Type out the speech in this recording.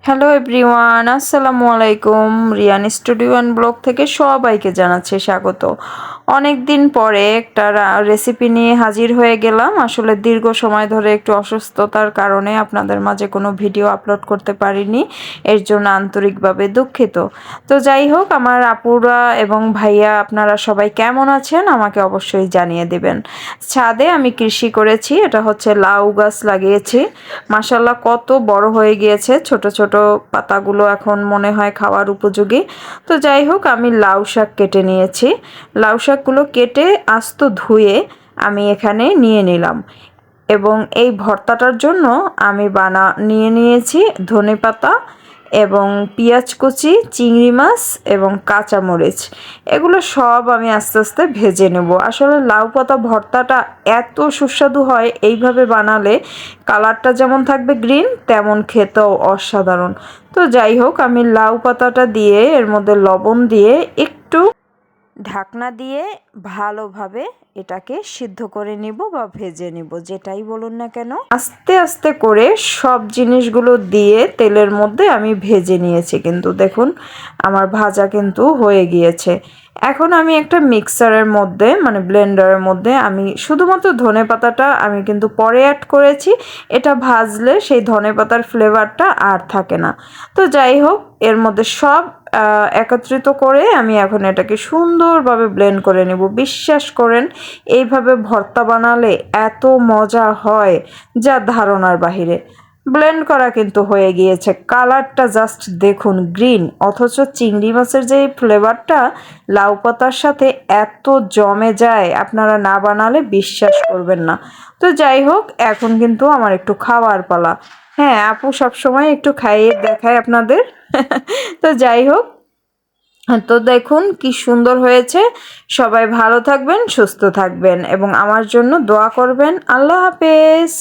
Hello everyone, আসসালামু আলাইকুম। Riyan studio and blog থেকে সবাইকে জানাচ্ছি স্বাগত। অনেক দিন পরে একটা রেসিপি নিয়ে হাজির হয়ে গেলাম। আসলে দীর্ঘ সময় ধরে একটু অসুস্থতার কারণে আপনাদের মাঝে কোনো ভিডিও আপলোড করতে পারিনি, এর জন্য আন্তরিকভাবে দুঃখিত। তো যাই হোক, আমার আপুরা এবং ভাইয়া আপনারা সবাই কেমন আছেন আমাকে অবশ্যই জানিয়ে দেবেন। ছাদে আমি কৃষি করেছি, এটা হচ্ছে লাউ গাছ লাগিয়েছি। মাশাল্লাহ কত বড় হয়ে গিয়েছে, ছোট ছোট পাতাগুলো এখন মনে হয় খাওয়ার উপযোগী। তো যাই হোক, আমি লাউ শাক কেটে নিয়েছি। লাউ শাকগুলো কেটে আস্ত ধুয়ে আমি এখানে নিয়ে নিলাম, এবং এই ভর্তাটার জন্য আমি নিয়ে নিয়েছি ধনেপাতা এবং পেঁয়াজ কুচি, চিংড়ি মাছ এবং কাঁচামরিচ। এগুলো সব আমি আস্তে আস্তে ভেজে নেব। আসলে লাউ পাতা ভর্তাটা এত সুস্বাদু হয় এইভাবে বানালে, কালারটা যেমন থাকবে গ্রিন, তেমন খেতেও অসাধারণ। তো যাই হোক, আমি লাউ পাতাটা দিয়ে এর মধ্যে লবণ দিয়ে একটু ঢাকনা দিয়ে ভালোভাবে এটাকে সিদ্ধ করে নিব বা ভেজে নিব, যেটাই বলুন না কেন। আস্তে আস্তে করে সব জিনিসগুলো দিয়ে তেলের মধ্যে আমি ভেজে নিয়েছি, কিন্তু দেখুন আমার ভাজা কিন্তু হয়ে গিয়েছে। এখন আমি একটা মিক্সারের মধ্যে মানে ব্লেন্ডারের মধ্যে আমি শুধুমাত্র ধনেপাতাটা আমি কিন্তু পরে অ্যাড করেছি। এটা ভাজলে সেই ধনেপাতার ফ্লেভারটা আর থাকে না। তো যাই হোক, এর মধ্যে সব একত্রিত করে আমি এখন এটাকে সুন্দরভাবে ব্লেন্ড করে নেব। বিশ্বাস করেন, এইভাবে ভর্তা বানালে এত মজা হয় যা ধারণার বাহিরে। ব্লেন্ড করা কিন্তু হয়ে গিয়েছে, কালারটা জাস্ট দেখুন গ্রিন, অথচ চিংড়ি মাছের যে ফ্লেভারটা লাউ পাতার সাথে এত জমে যায়, আপনারা না বানালে বিশ্বাস করবেন না। তো যাই হোক, এখন কিন্তু আমার একটু খাওয়ার পালা। হ্যাঁ, আপু সবসময় একটু খাইয়ে দেখায় আপনাদের। তো যাই হোক, তো দেখুন কি সুন্দর হয়েছে। সবাই ভালো থাকবেন, সুস্থ থাকবেন এবং আমার জন্য দোয়া করবেন। আল্লাহ হাফেজ।